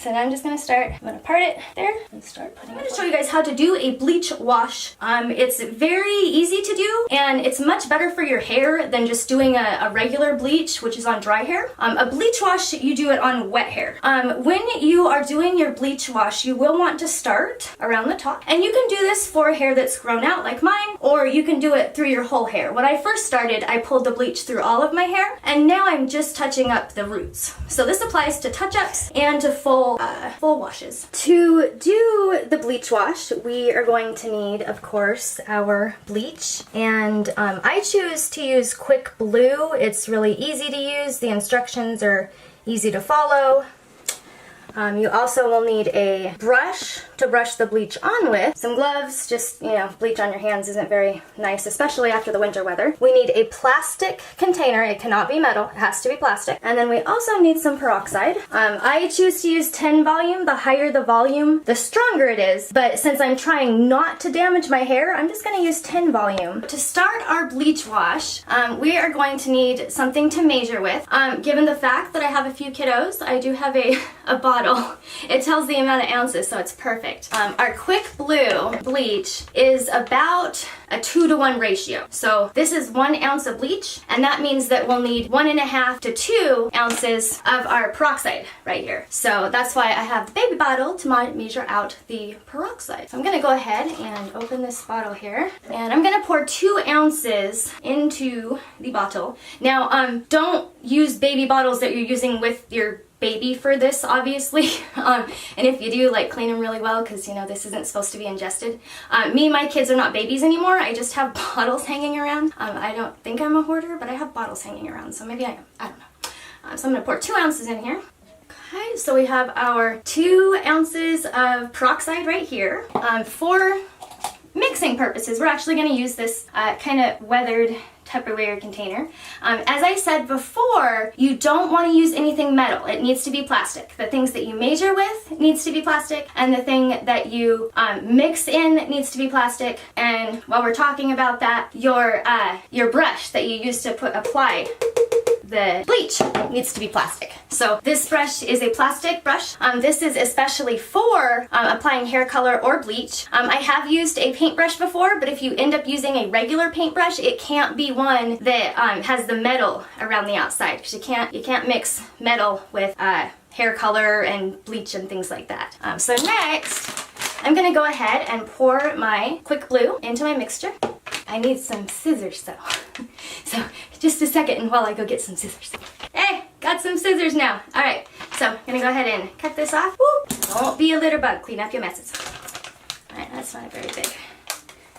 So now I'm just gonna start, I'm gonna part it there and start putting it. I'm gonna show you guys how to do a bleach wash. It's very easy to do, and it's much better for your hair than just doing a regular bleach, which is on dry hair. A bleach wash, you do it on wet hair. When you are doing your bleach wash, you will want to start around the top, and you can do this for hair that's grown out like mine, or you can do it through your whole hair. When I first started, I pulled the bleach through all of my hair, and now I'm just touching up the roots. So this applies to touch-ups and to full washes. To do the bleach wash, we are going to need, of course, our bleach, and I choose to use Quick Blue. It's really easy to use. The instructions are easy to follow. You also will need a brush to brush the bleach on with, some gloves, just, you know, bleach on your hands isn't very nice, especially after the winter weather. We need a plastic container. It cannot be metal, it has to be plastic. And then we also need some peroxide. I choose to use 10 volume. The higher the volume, the stronger it is, but since I'm trying not to damage my hair, I'm just gonna use 10 volume. To start our bleach wash, we are going to need something to measure with. Given the fact that I have a few kiddos, I do have a bottle. It tells the amount of ounces, so it's perfect. Our Quick Blue bleach is about a 2-to-1 ratio. So this is 1 ounce of bleach, and that means that we'll need 1.5 to 2 ounces of our peroxide right here. So that's why I have the baby bottle to measure out the peroxide. So I'm gonna go ahead and open this bottle here, and I'm gonna pour 2 ounces into the bottle. Now, don't use baby bottles that you're using with your baby for this, obviously. And if you do, like, clean them really well, because, you know, this isn't supposed to be ingested. My kids are not babies anymore. I just have bottles hanging around. I don't think I'm a hoarder, but I have bottles hanging around, so maybe I am. I don't know. So I'm gonna pour 2 ounces in here. Okay, so we have our 2 ounces of peroxide right here. For mixing purposes, we're actually gonna use this kind of weathered Tupperware container. As I said before, you don't want to use anything metal. It needs to be plastic. The things that you measure with needs to be plastic, and the thing that you mix in needs to be plastic. And while we're talking about that, your brush that you use to apply the bleach needs to be plastic. So this brush is a plastic brush. This is especially for applying hair color or bleach. I have used a paintbrush before, but if you end up using a regular paintbrush, it can't be one that has the metal around the outside, because you can't mix metal with hair color and bleach and things like that. So next, I'm gonna go ahead and pour my Quick Blue into my mixture. I need some scissors though. So just a second while I go get some scissors. Hey, got some scissors now. All right, so I'm gonna go ahead and cut this off. Woo! Don't be a litter bug, clean up your messes. All right, that's not very big.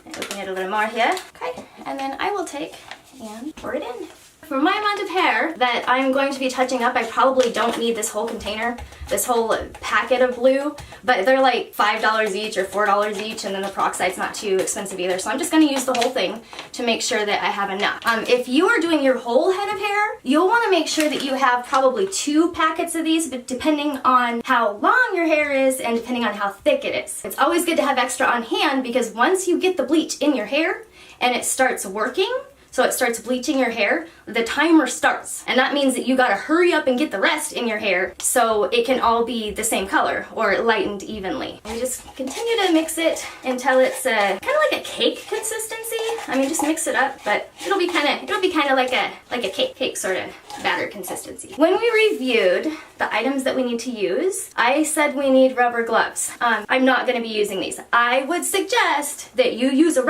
Open it a little more here. Okay, and then I will take and pour it in. For my amount of hair that I'm going to be touching up, I probably don't need this whole container, this whole packet of blue, but they're like $5 each or $4 each, and then the peroxide's not too expensive either, so I'm just going to use the whole thing to make sure that I have enough. If you are doing your whole head of hair, you'll want to make sure that you have probably 2 packets of these, but depending on how long your hair is and depending on how thick it is. It's always good to have extra on hand, because once you get the bleach in your hair and it starts working, so it starts bleaching your hair, the timer starts. And that means that you gotta hurry up and get the rest in your hair so it can all be the same color or lightened evenly. And you just continue to mix it until it's kind of like a cake consistency. I mean, just mix it up, but it'll be kind of like a cake sort of batter consistency. When we reviewed the items that we need to use, I said we need rubber gloves. I'm not gonna be using these. I would suggest that you use the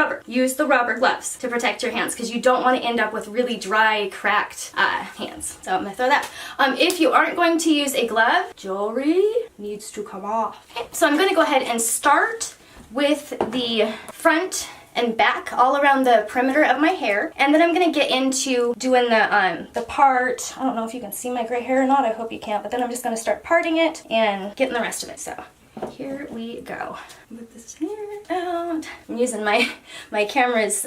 rubber gloves to protect your hands, because you don't want to end up with really dry, cracked hands. So I'm gonna throw that. If you aren't going to use a glove, jewelry needs to come off. Okay, so I'm gonna go ahead and start with the front and back all around the perimeter of my hair, and then I'm gonna get into doing the part. I don't know if you can see my gray hair or not, I hope you can't, but then I'm just gonna start parting it and getting the rest of it. So here we go. Move this hair out. I'm using my camera's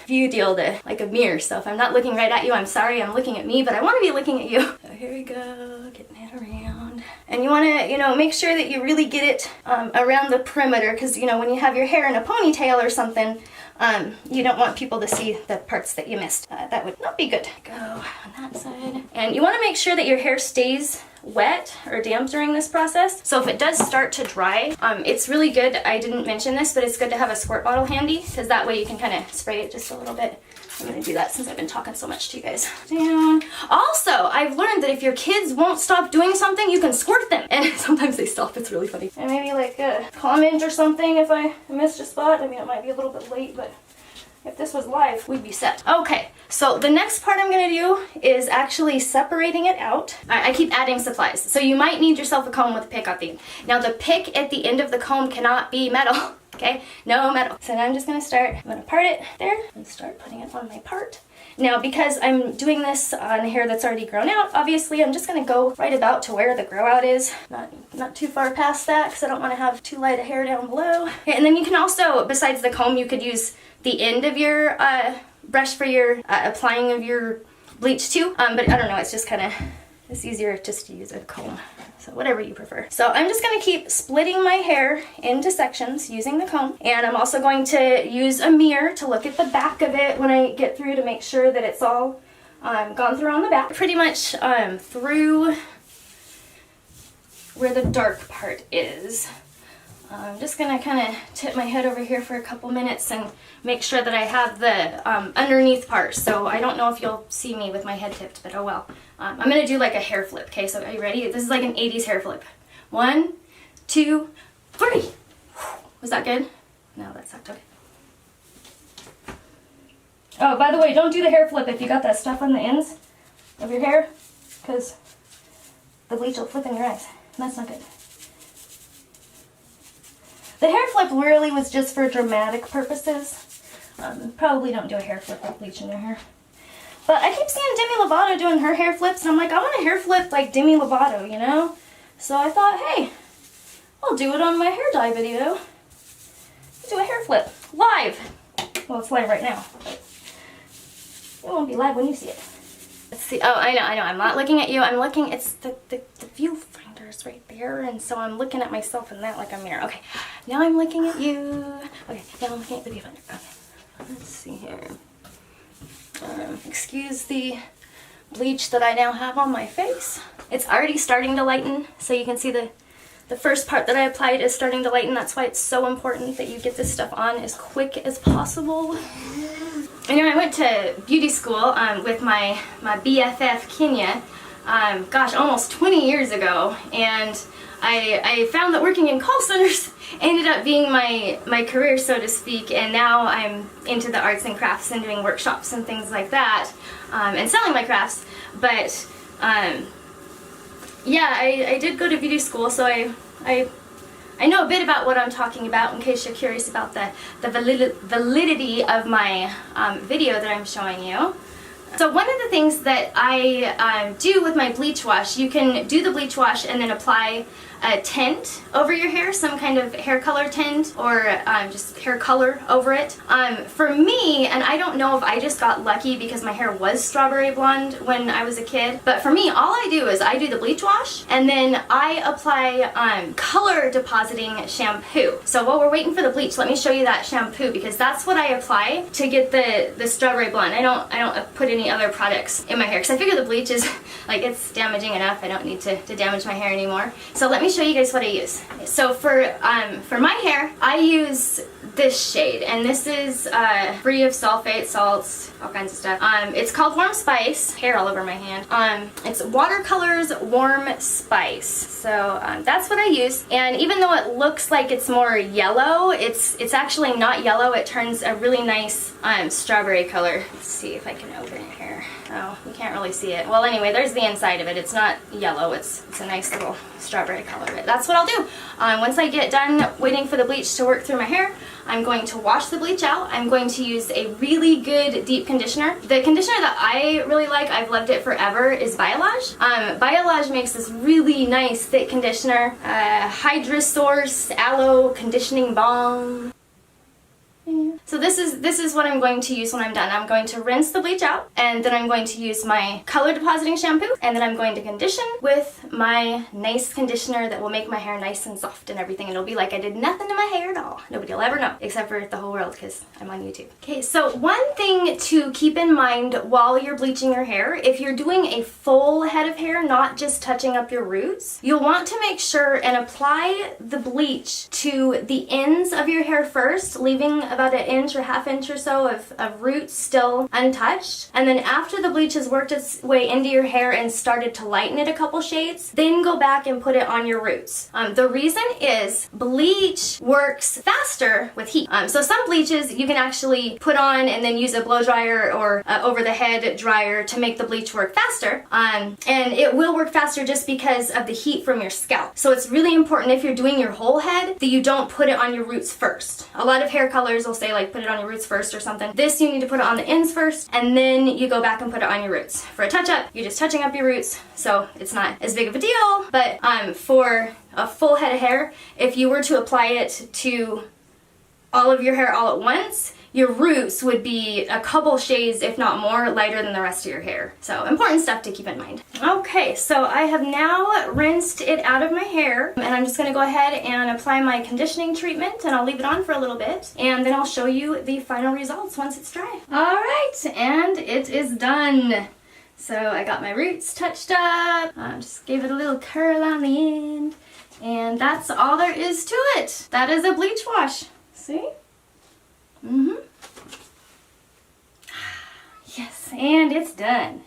view deal to like a mirror, so if I'm not looking right at you, I'm sorry, I'm looking at me, but I want to be looking at you. So here we go, getting it around. And you want to, you know, make sure that you really get it around the perimeter, because, you know, when you have your hair in a ponytail or something, you don't want people to see the parts that you missed. That would not be good. Go on that side. And you want to make sure that your hair stays wet or damp during this process. So if it does start to dry, it's really good. I didn't mention this, but it's good to have a squirt bottle handy because that way you can kind of spray it just a little bit. I'm gonna do that since I've been talking so much to you guys. Down. Also, I've learned that if your kids won't stop doing something, you can squirt them. And sometimes they stop, it's really funny. And maybe like a comment or something if I missed a spot. I mean, it might be a little bit late, but if this was live, we'd be set. Okay, so the next part I'm gonna do is actually separating it out. I keep adding supplies. So you might need yourself a comb with a pick at the end. Now the pick at the end of the comb cannot be metal. Okay, no metal. So now I'm just gonna start, I'm gonna part it there and start putting it on my part. Now because I'm doing this on hair that's already grown out, obviously I'm just gonna go right about to where the grow out is. Not too far past that because I don't wanna have too light a hair down below. Okay, and then you can also, besides the comb, you could use the end of your brush for your applying of your bleach too. But I don't know, it's just kinda, it's easier just to use a comb. So whatever you prefer. So I'm just going to keep splitting my hair into sections using the comb. And I'm also going to use a mirror to look at the back of it when I get through to make sure that it's all gone through on the back. Pretty much through where the dark part is. I'm just going to kind of tip my head over here for a couple minutes and make sure that I have the underneath part. So I don't know if you'll see me with my head tipped, but oh well. I'm going to do like a hair flip, okay? So are you ready? This is like an 80s hair flip. 1, 2, 3. Was that good? No, that sucked. Okay. Oh, by the way, don't do the hair flip if you got that stuff on the ends of your hair, because the bleach will flip in your eyes. That's not good. The hair flip really was just for dramatic purposes. Probably don't do a hair flip with bleach in your hair. But I keep seeing Demi Lovato doing her hair flips, and I'm like, I want a hair flip like Demi Lovato, you know? So I thought, hey, I'll do it on my hair dye video. Do a hair flip. Live. Well, it's live right now, but it won't be live when you see it. Let's see. Oh, I know. I'm not looking at you. I'm looking, it's the viewfinder's right there, and so I'm looking at myself in that like a mirror. Okay, now I'm looking at you. Okay, now I'm looking at the viewfinder. Okay, let's see here. Excuse the bleach that I now have on my face. It's already starting to lighten, so you can see the first part that I applied is starting to lighten. That's why it's so important that you get this stuff on as quick as possible. You know, I went to beauty school with my BFF Kenya, gosh, almost 20 years ago, and I found that working in call centers ended up being my career, so to speak, and now I'm into the arts and crafts and doing workshops and things like that, and selling my crafts. But yeah, I did go to beauty school, so I know a bit about what I'm talking about in case you're curious about the validity of my video that I'm showing you. So one of the things that I do with my bleach wash, you can do the bleach wash and then apply a tint over your hair, some kind of hair color tint, or just hair color over it. For me, and I don't know if I just got lucky because my hair was strawberry blonde when I was a kid, but for me, all I do is I do the bleach wash and then I apply color depositing shampoo. So while we're waiting for the bleach, let me show you that shampoo because that's what I apply to get the strawberry blonde. I don't put any other products in my hair because I figure the bleach is like it's damaging enough. I don't need to damage my hair anymore. So let me show you guys what I use. So for my hair, I use this shade, and this is free of sulfate, salts, all kinds of stuff. It's called Warm Spice. Hair all over my hand. It's Watercolors Warm Spice. So that's what I use. And even though it looks like it's more yellow, it's actually not yellow. It turns a really nice strawberry color. Let's see if I can open it here. Oh, you can't really see it. Well, anyway, there's the inside of it. It's not yellow. It's a nice little strawberry color. But that's what I'll do. Once I get done waiting for the bleach to work through my hair, I'm going to wash the bleach out. I'm going to use a really good deep conditioner. The conditioner that I really like, I've loved it forever, is Biolage. Biolage makes this really nice thick conditioner. Hydra Source Aloe Conditioning Balm. So this is what I'm going to use when I'm done. I'm going to rinse the bleach out, and then I'm going to use my color depositing shampoo, and then I'm going to condition with my nice conditioner that will make my hair nice and soft and everything, and it'll be like I did nothing to my hair at all. Nobody will ever know, except for the whole world, because I'm on YouTube. Okay, so one thing to keep in mind while you're bleaching your hair, if you're doing a full head of hair, not just touching up your roots, you'll want to make sure and apply the bleach to the ends of your hair first, leaving about an inch or half inch or so of roots still untouched. And then after the bleach has worked its way into your hair and started to lighten it a couple shades, then go back and put it on your roots. The reason is bleach works faster with heat. So some bleaches you can actually put on and then use a blow dryer or over the head dryer to make the bleach work faster. And it will work faster just because of the heat from your scalp. So it's really important if you're doing your whole head that you don't put it on your roots first. A lot of hair colors will say like put it on your roots first or something. This you need to put it on the ends first, and then you go back and put it on your roots. For a touch up, you're just touching up your roots, so it's not as big of a deal. But for a full head of hair, if you were to apply it to all of your hair all at once, your roots would be a couple shades, if not more, lighter than the rest of your hair. So important stuff to keep in mind. Okay, so I have now rinsed it out of my hair, and I'm just gonna go ahead and apply my conditioning treatment, and I'll leave it on for a little bit, and then I'll show you the final results once it's dry. All right, and it is done. So I got my roots touched up, just gave it a little curl on the end, and that's all there is to it. That is a bleach wash. See? Yes, and it's done.